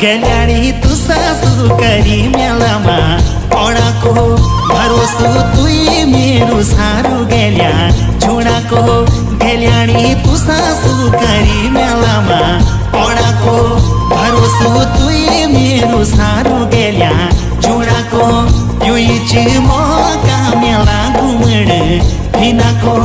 गेल्याणी तू सासू करी मेलामा पडाको भरोसो तुई मेरो सारू गेल्या छोडाको गेल्याणी तू सासू करी मेलामा पडाको भरोसो तुई मेरो सारू गेल्या छोडाको यो इच मौका मेला घुमड हिनाको